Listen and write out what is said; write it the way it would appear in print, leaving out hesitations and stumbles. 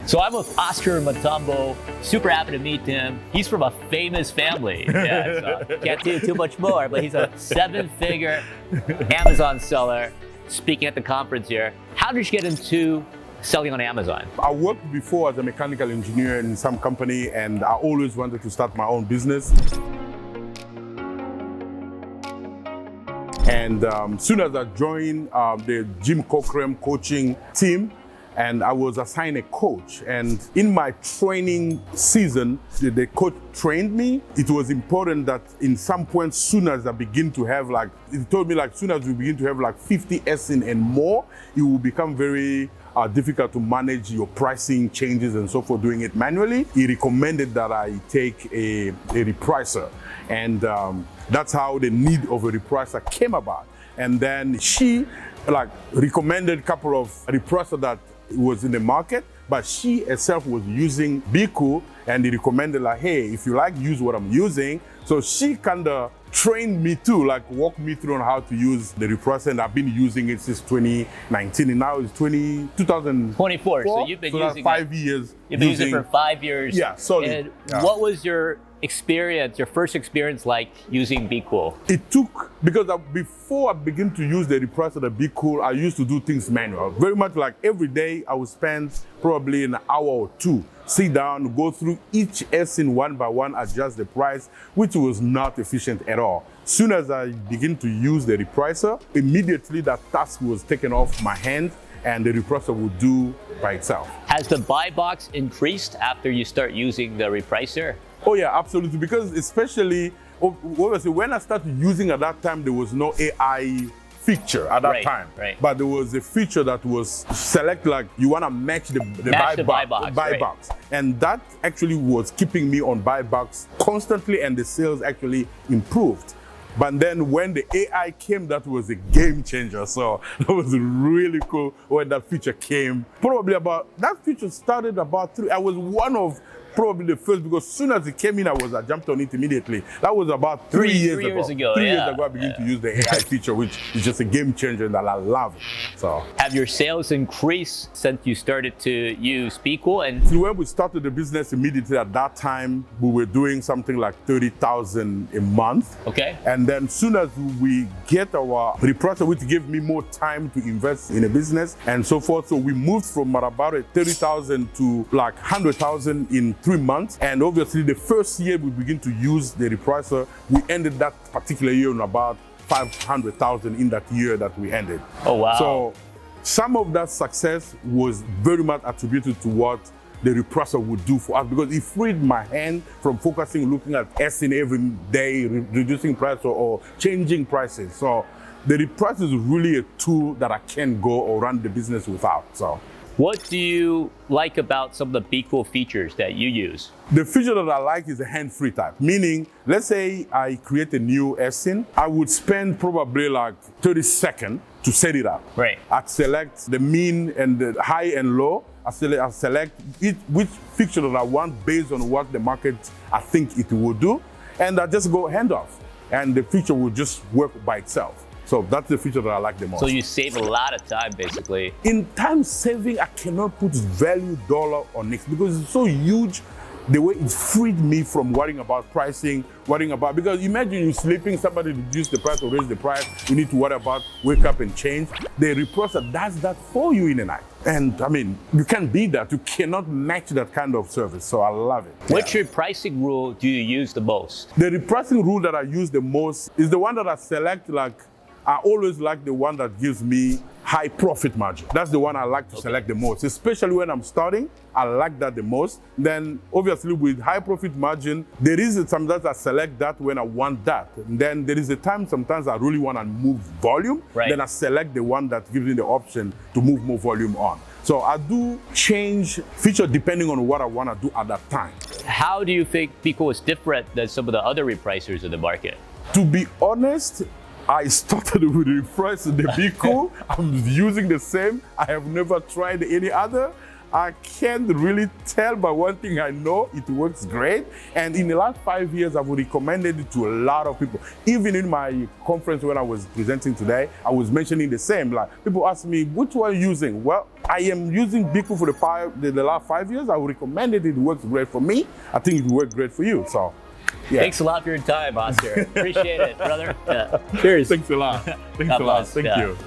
So I'm with Oscar Matumbo. Super happy to meet him. He's from a famous family. Yeah, so can't do too much more, but he's a 7-figure Amazon seller speaking at the conference here. How did you get into selling on Amazon? I worked before as a mechanical engineer in some company, and I always wanted to start my own business. And soon as I joined the Jim Cochran coaching team, and I was assigned a coach. And in my training season, the coach trained me. It was important that in some point, soon as I begin to have he told me soon as we begin to have 50 SN and more, it will become very difficult to manage your pricing changes and so forth doing it manually. He recommended that I take a repricer. And that's how the need of a repricer came about. And then she recommended a couple of repricers that was in the market, but she herself was using BQool, and he recommended hey, if you use what I'm using. So she kind of trained me too, walk me through on how to use the repricer, and I've been using it since 2019, and now it's 2024. So you've been using it 5 years. You've been using it for 5 years. Yeah, solid. And what was your first experience like using BQool? It took, because before I began to use the repricer, the BQool, I used to do things manual. Very much every day I would spend probably an hour or two, sit down, go through each SN one by one, adjust the price, which was not efficient at all. Soon as I begin to use the repricer, immediately that task was taken off my hand, and the repricer would do by itself. Has the buy box increased after you start using the repricer? Oh yeah, absolutely. Because especially, obviously, when I started using at that time, there was no AI feature at that time. Right. But there was a feature that was select you want to match the buy box. And that actually was keeping me on buy box constantly, and the sales actually improved. But then when the AI came, that was a game changer. So that was really cool when that feature came. That feature started about 3. I was one of probably the first, because as soon as it came in, I jumped on it immediately. That was about 3 years ago. 3 years ago, I began to use the AI feature, which is just a game changer, and I love it. So, have your sales increased since you started to use BQool? And when we started the business immediately at that time, we were doing something like 30,000 a month. Okay. And then soon as we get our repricer, which gave me more time to invest in a business and so forth, so we moved from about 30,000 to 100,000 in 3 months. And obviously the first year we begin to use the repricer, we ended that particular year on about 500,000 in that year that we ended. Oh wow. So some of that success was very much attributed to what the repricer would do for us, because it freed my hand from looking at SN every day, reducing price or changing prices. So the repricer is really a tool that I can't go or run the business without. So, what do you like about some of the BQool features that you use? The feature that I like is the hand-free type, meaning, let's say I create a new SN, I would spend probably 30 seconds to set it up. Right. I'd select the mean and the high and low. I select which feature that I want based on what the market I think it will do, and I just go handoff, and the feature will just work by itself. So that's the feature that I like the most. So you save a lot of time, basically. In time saving, I cannot put value dollar on it because it's so huge. The way it freed me from worrying about pricing, because imagine you sleeping, somebody reduce the price or raise the price, you need to worry about wake up and change. The repricer does that for you in the night. And I mean, you can't beat that. You cannot match that kind of service. So I love it. Which repricing rule do you use the most? The repricing rule that I use the most is the one that I select I always like the one that gives me high profit margin. That's the one I like to select the most, especially when I'm starting. I like that the most. Then obviously with high profit margin, there is sometimes I select that when I want that. And then there is a time sometimes I really want to move volume. Right. Then I select the one that gives me the option to move more volume on. So I do change feature depending on what I want to do at that time. How do you think BQool is different than some of the other repricers in the market? To be honest, I started with the BQool. I'm using the same. I have never tried any other. I can't really tell, but one thing I know, it works great. And in the last 5 years, I've recommended it to a lot of people. Even in my conference when I was presenting today, I was mentioning the same. Like, people ask me, which one are you using? Well, I am using BQool for the last 5 years. I would recommend it. It works great for me. I think it will work great for you. So, yeah. Thanks a lot for your time, Oscar. Appreciate it, brother. Cheers. Thanks a lot. Thanks God a lot. bless. Thank Yeah. you.